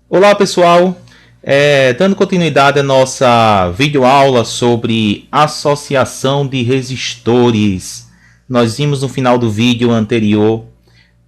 Olá pessoal, dando continuidade à nossa videoaula sobre associação de resistores. Nós vimos no final do vídeo anterior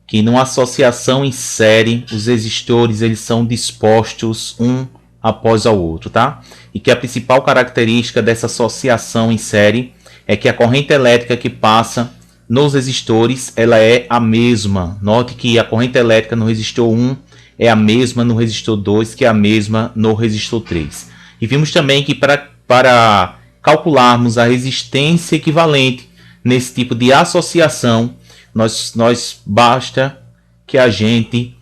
que numa associação em série os resistores eles são dispostos um após o outro, tá? E que a principal característica dessa associação em série é que a corrente elétrica que passa nos resistores ela é a mesma. Note que a corrente elétrica no resistor 1 é a mesma no resistor 2, que é a mesma no resistor 3. E vimos também que para calcularmos a resistência equivalente nesse tipo de associação, nós basta que a gente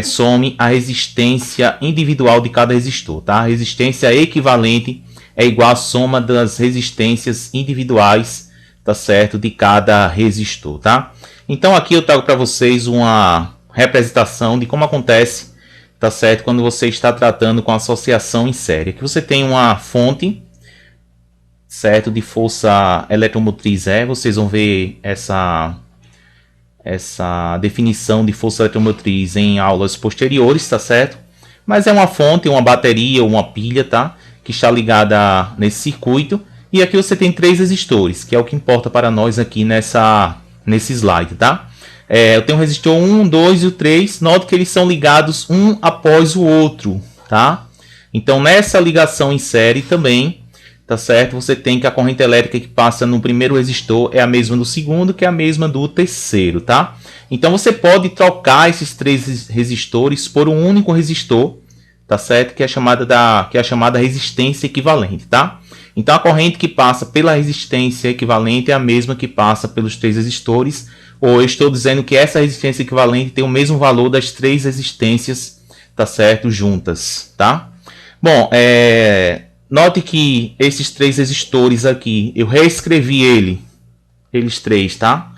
some a resistência individual de cada resistor. Tá? A resistência equivalente é igual à soma das resistências individuais, tá certo, de cada resistor. Tá? Então aqui eu trago para vocês uma representação de como acontece, tá certo, quando você está tratando com associação em série. Aqui você tem uma fonte, certo, de força eletromotriz E. Vocês vão ver essa definição de força eletromotriz em aulas posteriores, tá certo? Mas é uma fonte, uma bateria ou uma pilha, tá? Que está ligada nesse circuito. E aqui você tem três resistores, que é o que importa para nós aqui nesse slide, tá? Eu tenho o resistor 1, 2 e o 3. Note que eles são ligados um após o outro, tá? Então, nessa ligação em série também, tá certo? Você tem que a corrente elétrica que passa no primeiro resistor é a mesma do segundo, que é a mesma do terceiro, tá? Então, você pode trocar esses três resistores por um único resistor, tá certo? Que é a chamada resistência equivalente, tá? Então, a corrente que passa pela resistência equivalente é a mesma que passa pelos três resistores, ou eu estou dizendo que essa resistência equivalente tem o mesmo valor das três resistências, tá certo, juntas, tá? Bom, note que esses três resistores aqui, eu reescrevi eles três, tá?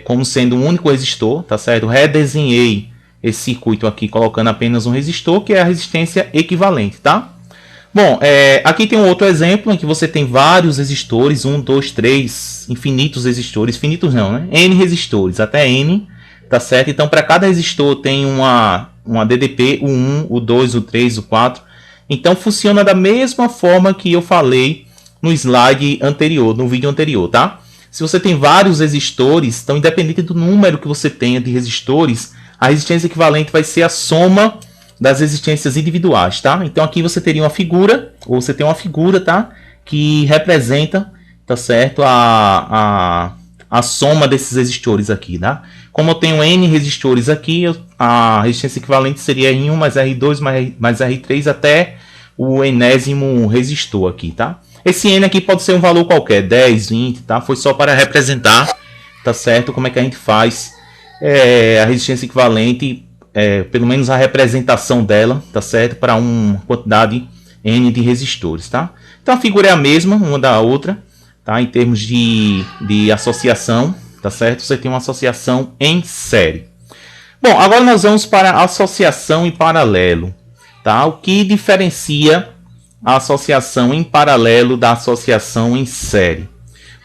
Como sendo um único resistor, tá certo? Eu redesenhei esse circuito aqui colocando apenas um resistor, que é a resistência equivalente, tá? Bom, aqui tem um outro exemplo em que você tem vários resistores, 1, 2, 3, infinitos resistores, infinitos não, né? N resistores, até N, tá certo? Então, para cada resistor tem uma DDP, o 1, o 2, o 3, o 4. Então, funciona da mesma forma que eu falei no slide anterior, no vídeo anterior, tá? Se você tem vários resistores, então, independente do número que você tenha de resistores, a resistência equivalente vai ser a soma das resistências individuais, tá? Então aqui você teria uma figura, ou você tem uma figura, tá? Que representa, tá certo? A soma desses resistores aqui, tá? Como eu tenho N resistores aqui, a resistência equivalente seria R1 mais R2 mais R3 até o enésimo resistor aqui, tá? Esse N aqui pode ser um valor qualquer, 10, 20, tá? Foi só para representar, tá certo? Como é que a gente faz a resistência equivalente, pelo menos a representação dela, tá certo? Para uma quantidade N de resistores, tá? Então a figura é a mesma, uma da outra, tá? Em termos de associação, tá certo? Você tem uma associação em série. Bom, agora nós vamos para a associação em paralelo, tá? O que diferencia a associação em paralelo da associação em série?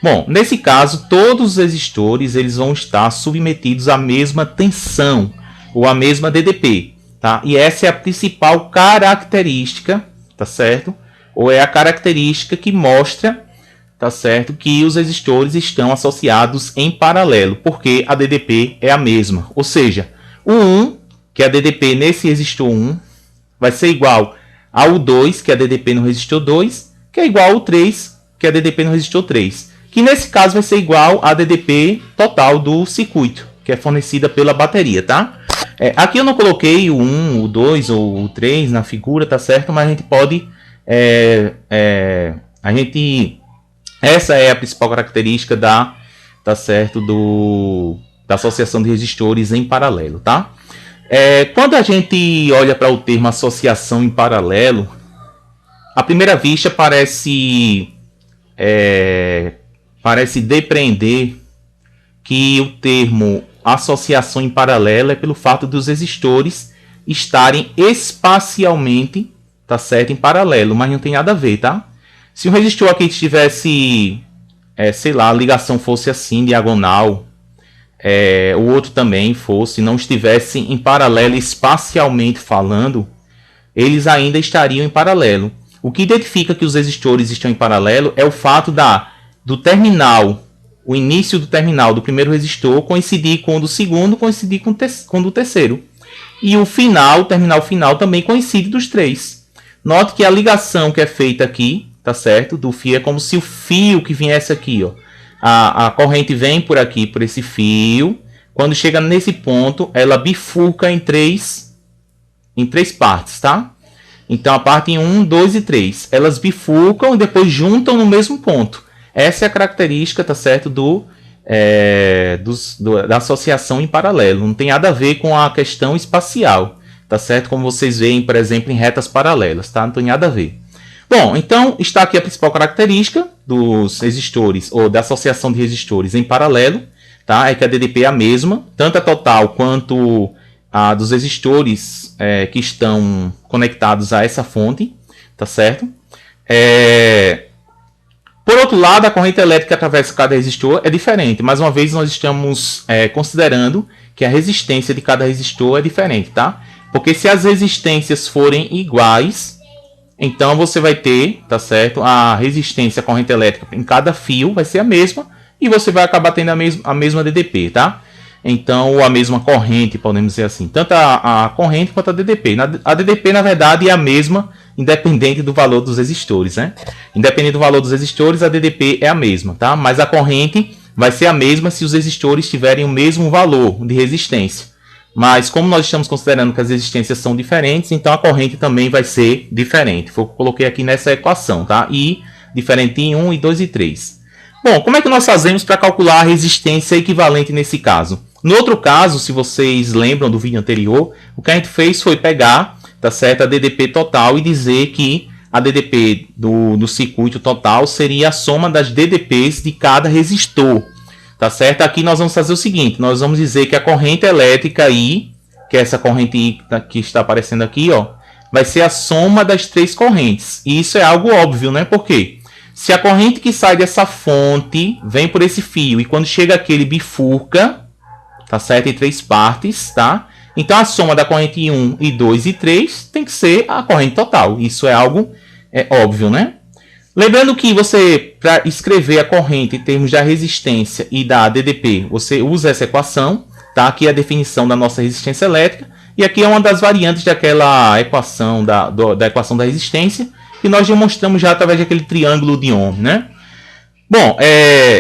Bom, nesse caso, todos os resistores eles vão estar submetidos à mesma tensão, ou a mesma DDP, tá? E essa é a principal característica, tá certo? Ou é a característica que mostra, tá certo, que os resistores estão associados em paralelo, porque a DDP é a mesma. Ou seja, o 1, que é a DDP nesse resistor 1, vai ser igual ao 2, que é a DDP no resistor 2, que é igual ao 3, que é a DDP no resistor 3. Que nesse caso vai ser igual à DDP total do circuito, que é fornecida pela bateria, tá? Aqui eu não coloquei o 1, o 2 ou o 3 na figura, tá certo? Mas a gente pode... essa é a principal característica da associação de resistores em paralelo, tá? Quando a gente olha para o termo associação em paralelo, à primeira vista parece depreender que o termo associação em paralelo é pelo fato dos resistores estarem espacialmente, tá certo, em paralelo, mas não tem nada a ver, tá? Se um resistor aqui tivesse, sei lá, a ligação fosse assim, diagonal, o outro também fosse, não estivesse em paralelo espacialmente falando, eles ainda estariam em paralelo. O que identifica que os resistores estão em paralelo é o fato do terminal, o início do terminal do primeiro resistor coincidir com o do segundo, coincidir com o do terceiro. E o terminal final também coincide dos três. Note que a ligação que é feita aqui, tá certo? Do fio é como se o fio que viesse aqui, ó. A corrente vem por aqui, por esse fio. Quando chega nesse ponto, ela bifurca em três partes, tá? Então a parte 1, 2 e 3. Elas bifurcam e depois juntam no mesmo ponto. Essa é a característica, tá certo? Da associação em paralelo. Não tem nada a ver com a questão espacial, tá certo? Como vocês veem, por exemplo, em retas paralelas, tá? Não tem nada a ver. Bom, então está aqui a principal característica dos resistores, ou da associação de resistores em paralelo, tá? É que a DDP é a mesma, tanto a total quanto a dos resistores que estão conectados a essa fonte, tá certo? Por outro lado, a corrente elétrica que atravessa cada resistor é diferente. Mais uma vez, nós estamos considerando que a resistência de cada resistor é diferente, tá? Porque se as resistências forem iguais, então você vai ter, tá certo? A resistência à corrente elétrica em cada fio vai ser a mesma e você vai acabar tendo a mesma DDP, tá? Então, ou a mesma corrente, podemos dizer assim. Tanto a corrente quanto a DDP. A DDP, na verdade, é a mesma, independente do valor dos resistores, né? Independente do valor dos resistores, a DDP é a mesma, tá? Mas a corrente vai ser a mesma se os resistores tiverem o mesmo valor de resistência. Mas como nós estamos considerando que as resistências são diferentes, então a corrente também vai ser diferente. Foi o que eu coloquei aqui nessa equação, tá? I diferente em 1, e 2 e 3. Bom, como é que nós fazemos para calcular a resistência equivalente nesse caso? No outro caso, se vocês lembram do vídeo anterior, o que a gente fez foi pegar, tá certo, a DDP total e dizer que a DDP do circuito total seria a soma das DDPs de cada resistor. Tá certo? Aqui nós vamos fazer o seguinte, nós vamos dizer que a corrente elétrica I, que é essa corrente I que está aparecendo aqui, ó, vai ser a soma das três correntes. E isso é algo óbvio, né? Por quê? Se a corrente que sai dessa fonte vem por esse fio e quando chega aqui ele bifurca, tá certo? Em três partes, tá? Então a soma da corrente 1 e 2 e 3 tem que ser a corrente total. Isso é algo óbvio, né? Lembrando que você, para escrever a corrente em termos da resistência e da DDP, você usa essa equação, tá? Aqui é a definição da nossa resistência elétrica, e aqui é uma das variantes daquela equação, da equação da resistência, que nós demonstramos já através daquele triângulo de Ohm, né? Bom,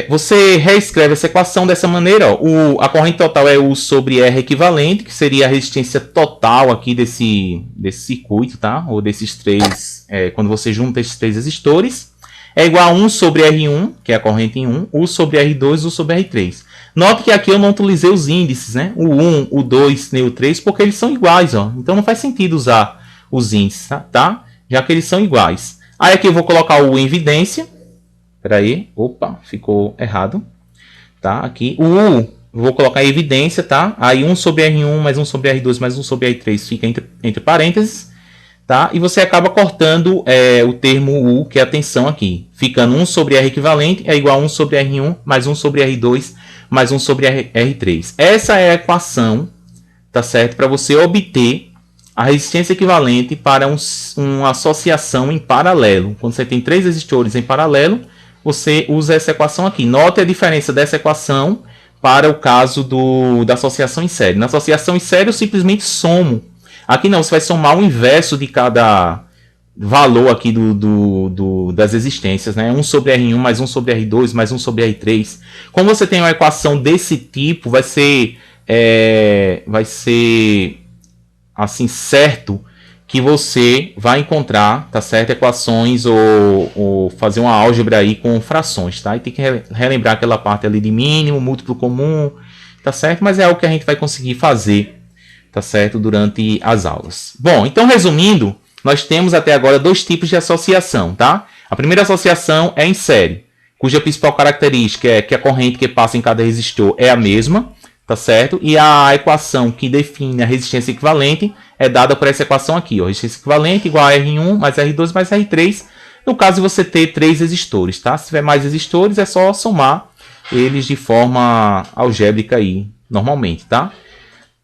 você reescreve essa equação dessa maneira, ó. A corrente total é U sobre R equivalente, que seria a resistência total aqui desse circuito, tá? Ou desses três, quando você junta esses três resistores, é igual a 1 sobre R1, que é a corrente em 1, U sobre R2, U sobre R3. Note que aqui eu não utilizei os índices, né? O 1, o 2 nem o 3, porque eles são iguais, ó. Então não faz sentido usar os índices, tá? Já que eles são iguais. Aí aqui eu vou colocar o U em evidência. Espera aí, opa, ficou errado, tá? Aqui, o U, vou colocar em evidência, tá? Aí 1 sobre R1, mais 1 sobre R2, mais 1 sobre R3 fica entre parênteses, tá? E você acaba cortando o termo U, que é a tensão aqui. Ficando 1 sobre R equivalente é igual a 1 sobre R1, mais 1 sobre R2, mais 1 sobre R3. Essa é a equação, tá certo? Para você obter a resistência equivalente para uma associação em paralelo. Quando você tem três resistores em paralelo, você usa essa equação aqui. Note a diferença dessa equação para o caso da associação em série. Na associação em série eu simplesmente somo. Aqui não, você vai somar o inverso de cada valor aqui das resistências, né? 1 sobre R1 mais 1 sobre R2 mais 1 sobre R3. Como você tem uma equação desse tipo, vai ser assim certo que você vai encontrar, tá certo, equações ou fazer uma álgebra aí com frações, tá? E tem que relembrar aquela parte ali de mínimo, múltiplo comum, tá certo? Mas é algo que a gente vai conseguir fazer, tá certo, durante as aulas. Bom, então resumindo, nós temos até agora dois tipos de associação, tá? A primeira associação é em série, cuja principal característica é que a corrente que passa em cada resistor é a mesma, tá certo? E a equação que define a resistência equivalente é dada por essa equação aqui, ó. Resistência equivalente igual a R1 mais R2 mais R3, no caso de você ter três resistores, tá? Se tiver mais resistores, é só somar eles de forma algébrica aí, normalmente, tá?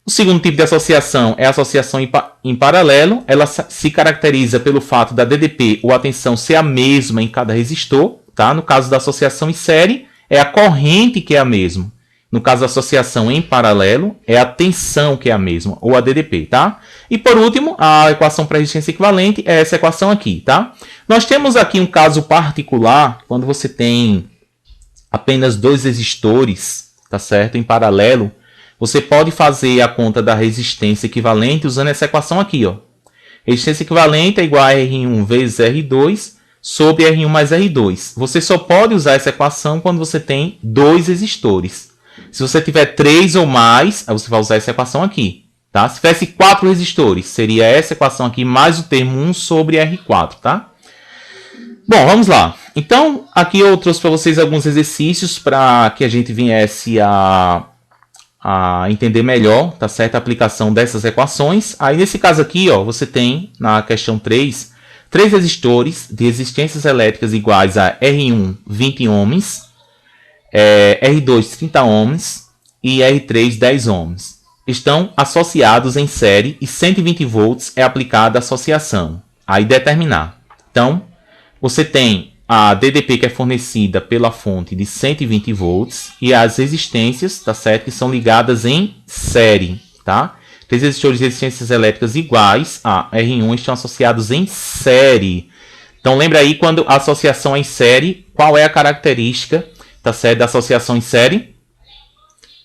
O segundo tipo de associação é a associação em paralelo. Ela se caracteriza pelo fato da DDP ou a tensão ser a mesma em cada resistor, tá? No caso da associação em série, é a corrente que é a mesma. No caso da associação em paralelo, é a tensão que é a mesma, ou a DDP, tá? E por último, a equação para resistência equivalente é essa equação aqui, tá? Nós temos aqui um caso particular, quando você tem apenas dois resistores, tá certo? Em paralelo, você pode fazer a conta da resistência equivalente usando essa equação aqui, ó. Resistência equivalente é igual a R1 vezes R2 sobre R1 mais R2. Você só pode usar essa equação quando você tem dois resistores. Se você tiver 3 ou mais, aí você vai usar essa equação aqui. Tá? Se tivesse 4 resistores, seria essa equação aqui mais o termo 1 sobre R4. Tá? Bom, vamos lá. Então, aqui eu trouxe para vocês alguns exercícios para que a gente viesse a entender melhor, tá certo? A aplicação dessas equações. Aí, nesse caso aqui, ó, você tem, na questão 3, 3 resistores de resistências elétricas iguais a R1, 20 ohms, R2, 30 ohms e R3, 10 ohms. Estão associados em série e 120 volts é aplicada a associação. Aí, determinar. Então, você tem a DDP que é fornecida pela fonte de 120 volts e as resistências, tá certo? Que são ligadas em série, tá? Três resistores de resistências elétricas iguais a R1 estão associados em série. Então lembra aí quando a associação é em série, qual é a característica, tá certo, da associação em série?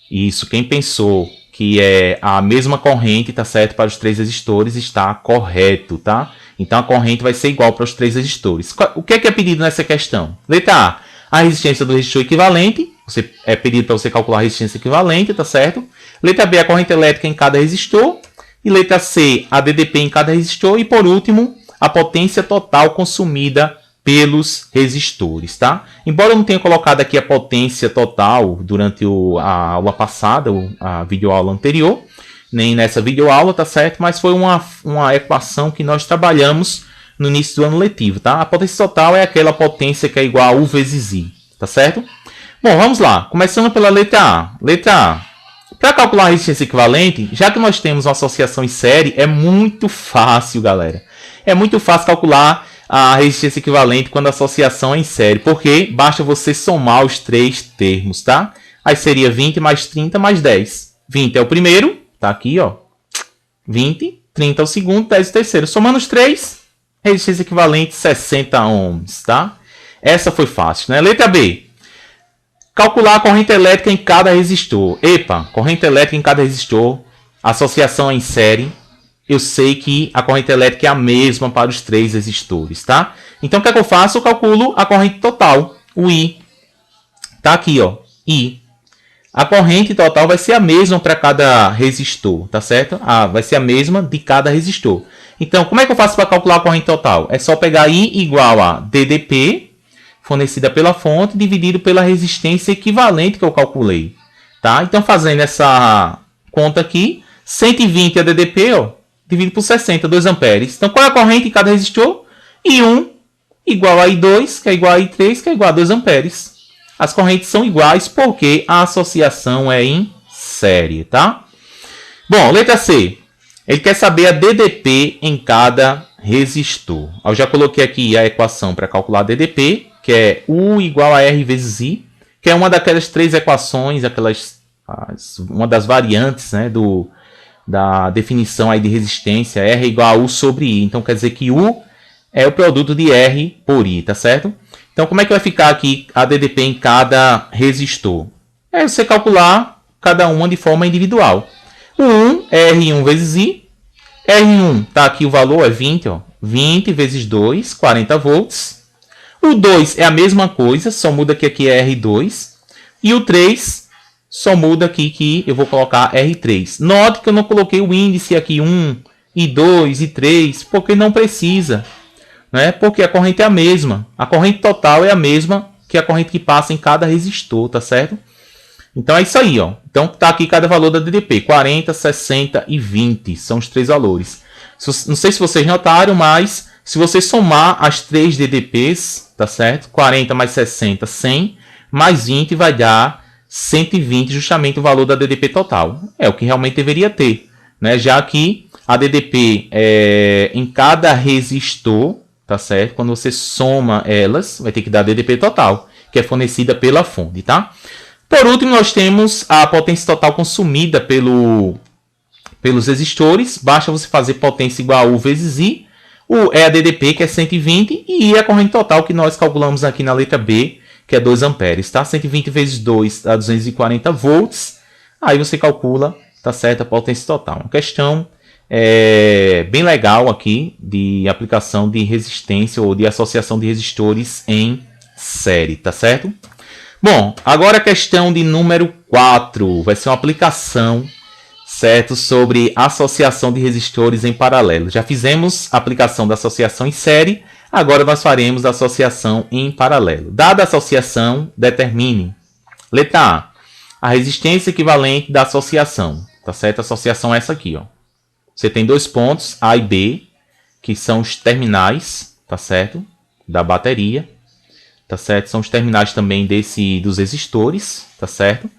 Isso, quem pensou que é a mesma corrente, tá certo, para os três resistores está correto, tá? Então a corrente vai ser igual para os três resistores. O que é pedido nessa questão? Letra A, a resistência do resistor equivalente. É pedido para você calcular a resistência equivalente, tá certo? Letra B, a corrente elétrica em cada resistor. E letra C, a DDP em cada resistor. E por último, a potência total consumida pelos resistores, tá? Embora eu não tenha colocado aqui a potência total durante a aula passada, a videoaula anterior, nem nessa videoaula, tá certo? Mas foi uma equação que nós trabalhamos no início do ano letivo, tá? A potência total é aquela potência que é igual a U vezes I, tá certo? Bom, vamos lá. Começando pela letra A. Letra A. Para calcular a resistência equivalente, já que nós temos uma associação em série, é muito fácil, galera. É muito fácil calcular a resistência equivalente quando a associação é em série, porque basta você somar os três termos, tá? Aí seria 20 mais 30 mais 10. 20 é o primeiro, tá aqui, ó. 20, 30 é o segundo, 10 é o terceiro. Somando os três, resistência equivalente 60 ohms, tá? Essa foi fácil, né? Letra B. Calcular a corrente elétrica em cada resistor. Epa, corrente elétrica em cada resistor, associação em série. Eu sei que a corrente elétrica é a mesma para os três resistores, tá? Então, o que é que eu faço? Eu calculo a corrente total, o I. Tá aqui, ó, I. A corrente total vai ser a mesma para cada resistor, tá certo? Vai ser a mesma de cada resistor. Então, como é que eu faço para calcular a corrente total? É só pegar I igual a DDP, fornecida pela fonte, dividido pela resistência equivalente que eu calculei, tá? Então, fazendo essa conta aqui, 120 é DDP, ó, dividido por 60, 2 amperes. Então, qual é a corrente em cada resistor? I1 igual a I2, que é igual a I3, que é igual a 2 amperes. As correntes são iguais porque a associação é em série, tá? Bom, letra C. Ele quer saber a DDP em cada resistor. Eu já coloquei aqui a equação para calcular a DDP, que é U igual a R vezes I, que é uma daquelas três equações, uma das variantes, né, da definição aí de resistência, R igual a U sobre I. Então, quer dizer que U é o produto de R por I, tá certo? Então, como é que vai ficar aqui a DDP em cada resistor? É você calcular cada uma de forma individual. O 1 é R1 vezes I. R1, tá aqui o valor, é 20, ó. 20 vezes 2, 40 volts. O 2 é a mesma coisa, só muda que aqui é R2. E o 3 só muda aqui que eu vou colocar R3. Note que eu não coloquei o índice aqui 1, e 2, e 3, porque não precisa. Né? Porque a corrente é a mesma. A corrente total é a mesma que a corrente que passa em cada resistor, tá certo? Então é isso aí, ó. Então tá aqui cada valor da DDP, 40, 60 e 20, são os três valores. Não sei se vocês notaram, mas se você somar as três DDPs, tá certo? 40 mais 60, 100, mais 20 vai dar 120, justamente o valor da DDP total. É o que realmente deveria ter, né? Já que a DDP em cada resistor, tá certo? Quando você soma elas, vai ter que dar a DDP total, que é fornecida pela fonte, tá? Por último, nós temos a potência total consumida pelos resistores. Basta você fazer potência igual a U vezes I. O é a DDP, que é 120, e I é a corrente total que nós calculamos aqui na letra B, que é 2 amperes, tá? 120 vezes 2 dá 240 volts. Aí você calcula, tá certo, a potência total. Uma questão bem legal aqui de aplicação de resistência ou de associação de resistores em série, tá certo? Bom, agora a questão de número 4 vai ser uma aplicação, certo, sobre associação de resistores em paralelo. Já fizemos a aplicação da associação em série, agora nós faremos da associação em paralelo. Dada a associação, determine. Letra A resistência equivalente da associação, tá certo? A associação é essa aqui, ó. Você tem dois pontos, A e B, que são os terminais, tá certo? Da bateria. Tá certo? São os terminais também dos resistores, tá certo?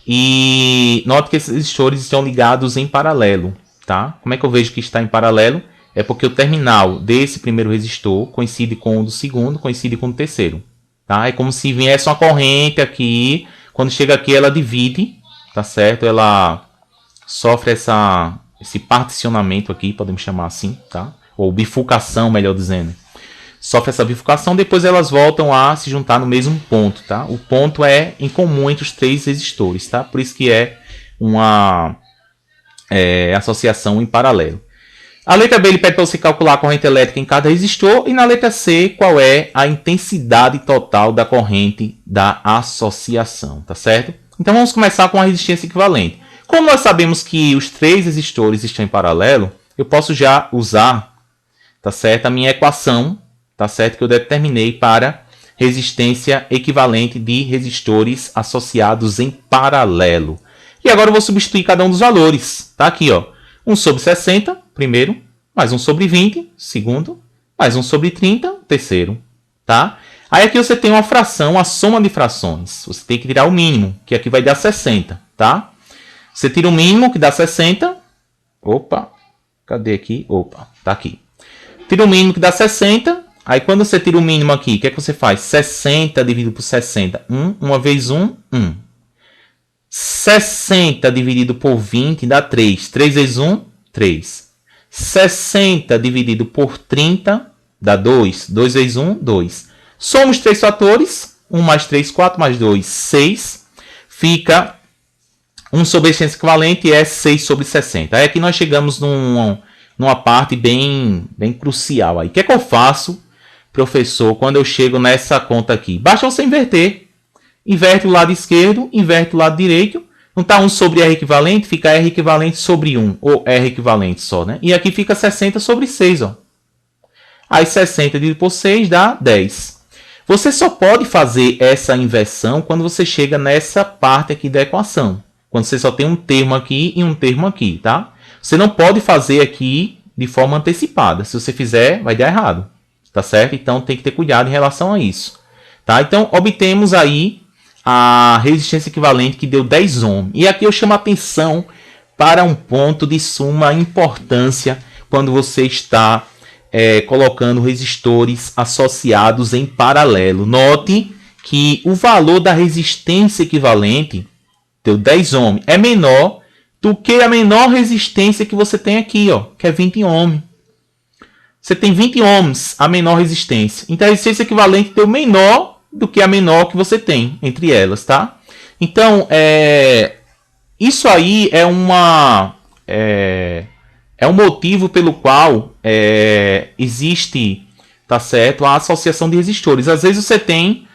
E note que esses resistores estão ligados em paralelo, tá? Como é que eu vejo que está em paralelo? É porque o terminal desse primeiro resistor coincide com o do segundo, coincide com o terceiro, tá? É como se viesse uma corrente aqui, quando chega aqui ela divide, tá certo? Ela sofre esse particionamento aqui, podemos chamar assim, tá? Ou bifurcação, melhor dizendo. Sofre essa bifurcação, depois elas voltam a se juntar no mesmo ponto, tá? O ponto é em comum entre os três resistores, tá? Por isso que é uma associação em paralelo. A letra B ele pede para você calcular a corrente elétrica em cada resistor, e na letra C qual é a intensidade total da corrente da associação, tá certo? Então vamos começar com a resistência equivalente. Como nós sabemos que os três resistores estão em paralelo, eu posso já usar, tá certo, a minha equação, tá certo, que eu determinei para resistência equivalente de resistores associados em paralelo. E agora eu vou substituir cada um dos valores. Tá aqui, ó. 1 sobre 60, primeiro, mais 1 sobre 20, segundo, mais 1 sobre 30, terceiro, tá? Aí aqui você tem uma fração, a soma de frações. Você tem que tirar o mínimo, que aqui vai dar 60, tá? Você tira o mínimo, que dá 60. Opa, cadê aqui? Opa, tá aqui. Tira o mínimo, que dá 60. Aí quando você tira o mínimo aqui, o que é que você faz? 60 dividido por 60. 1 vezes 1, 1. 60 dividido por 20 dá 3. 3 vezes 1, 3. 60 dividido por 30 dá 2. 2 vezes 1, 2. Soma os três fatores. 1 mais 3, 4 mais 2, 6. Fica 1 sobre a resistência equivalente é 6 sobre 60. Aí aqui nós chegamos numa parte bem crucial. Aí. O que é que eu faço, professor, quando eu chego nessa conta aqui? Basta você inverter. Inverte o lado esquerdo, inverte o lado direito. Não está 1 sobre R equivalente, fica R equivalente sobre 1. Ou R equivalente só, né? E aqui fica 60 sobre 6, ó. Aí 60 dividido por 6 dá 10. Você só pode fazer essa inversão quando você chega nessa parte aqui da equação. Quando você só tem um termo aqui e um termo aqui, tá? Você não pode fazer aqui de forma antecipada. Se você fizer, vai dar errado. Tá certo? Então tem que ter cuidado em relação a isso. Tá? Então obtemos aí a resistência equivalente que deu 10 ohms. E aqui eu chamo a atenção para um ponto de suma importância quando você está colocando resistores associados em paralelo. Note que o valor da resistência equivalente, deu 10 ohms, é menor do que a menor resistência que você tem aqui, ó, que é 20 ohms. Você tem 20 ohms, a menor resistência. Então a resistência equivalente deu menor do que a menor que você tem entre elas, tá? Então, isso aí é um motivo pelo qual existe, tá certo, a associação de resistores. Às vezes você tem,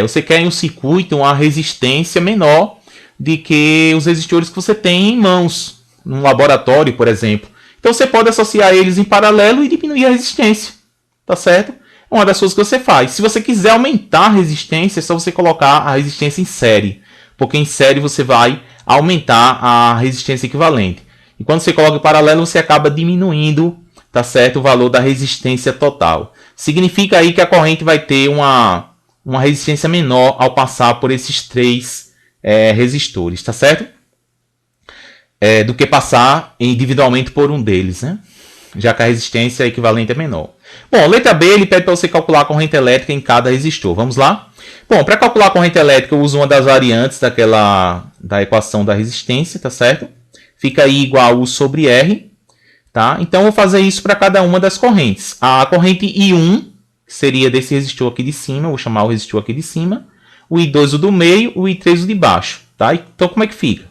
você quer em um circuito uma resistência menor de que os resistores que você tem em mãos, num laboratório, por exemplo. Então você pode associar eles em paralelo e diminuir a resistência, tá certo? É uma das coisas que você faz. Se você quiser aumentar a resistência, é só você colocar a resistência em série, porque em série você vai aumentar a resistência equivalente. E quando você coloca em paralelo, você acaba diminuindo, tá certo, o valor da resistência total. Significa aí que a corrente vai ter uma uma resistência menor ao passar por esses 3 resistores, tá certo? Do que passar individualmente por um deles, né? Já que a resistência equivalente é menor. Bom, letra B, ele pede para você calcular a corrente elétrica em cada resistor. Vamos lá? Bom, para calcular a corrente elétrica, eu uso uma das variantes da equação da resistência, tá certo? Fica I igual a U sobre R, tá? Então, eu vou fazer isso para cada uma das correntes. A corrente I1 seria desse resistor aqui de cima, eu vou chamar o resistor aqui de cima. O I2 o do meio, o I3 o de baixo, tá? Então, como é que fica?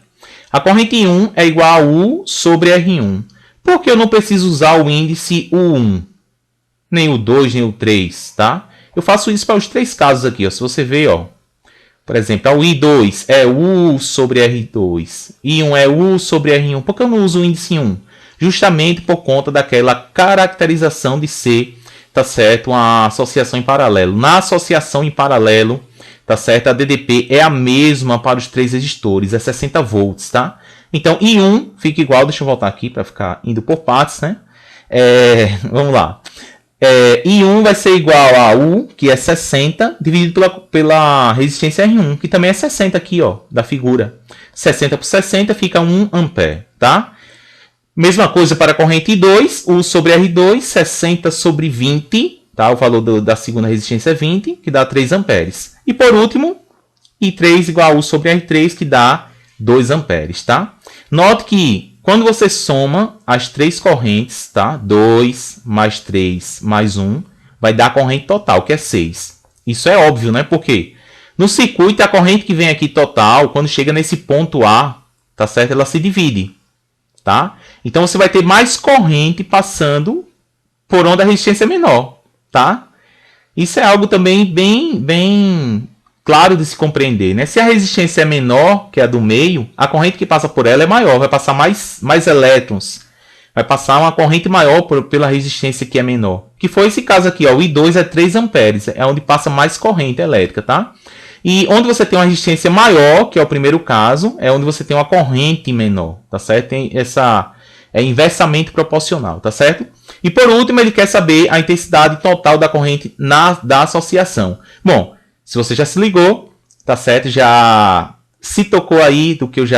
A corrente I1 é igual a U sobre R1. Por que eu não preciso usar o índice U1? Nem o 2, nem o 3, tá? Eu faço isso para os 3 casos aqui, ó. Se você ver, ó. Por exemplo, o I2 é U sobre R2. I1 é U sobre R1. Por que eu não uso o índice 1? Justamente por conta daquela caracterização de ser, tá certo? Uma associação em paralelo. Na associação em paralelo, tá certo? A DDP é a mesma para os 3 resistores, é 60 volts, tá? Então, I1 fica igual, deixa eu voltar aqui para ficar indo por partes, né? Vamos lá. I1 vai ser igual a U, que é 60, dividido pela resistência R1, que também é 60 aqui, ó, da figura. 60 por 60 fica 1 ampere, tá? Mesma coisa para a corrente I2, U sobre R2, 60 sobre 20, tá? O valor da segunda resistência é 20, que dá 3 amperes. E por último, I3 igual a U sobre R3, que dá 2 amperes, tá? Note que quando você soma as 3 correntes, tá? 2 mais 3 mais 1, vai dar a corrente total, que é 6. Isso é óbvio, né? Porque no circuito, a corrente que vem aqui total, quando chega nesse ponto A, tá certo? Ela se divide, tá? Então, você vai ter mais corrente passando por onde a resistência é menor, tá? Isso é algo também bem claro de se compreender, né? Se a resistência é menor que a do meio, a corrente que passa por ela é maior, vai passar mais elétrons, vai passar uma corrente maior pela resistência que é menor. Que foi esse caso aqui, ó, o I2 é 3 amperes, é onde passa mais corrente elétrica, tá? E onde você tem uma resistência maior, que é o primeiro caso, é onde você tem uma corrente menor, tá certo? Tem essa inversamente proporcional, tá certo? E por último, ele quer saber a intensidade total da corrente da associação. Bom, se você já se ligou, tá certo? Já se tocou aí do que eu já